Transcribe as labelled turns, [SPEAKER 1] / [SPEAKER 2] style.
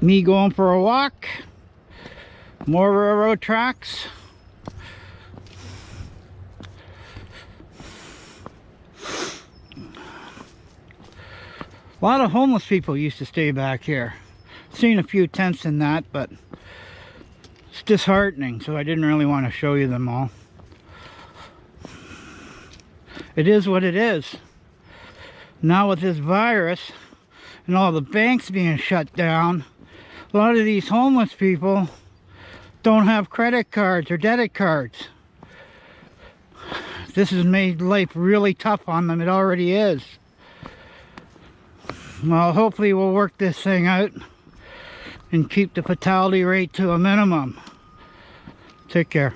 [SPEAKER 1] Me going for a walk. More railroad tracks. A lot of homeless people used to stay back here. Seen a few tents in that, but it's disheartening, so I didn't really want to show you them all. It is what it is. Now with this virus and all the banks being shut down, a lot of these homeless people don't have credit cards or debit cards. This has made life really tough on them. It already is. Well, hopefully we'll work this thing out and keep the fatality rate to a minimum. Take care.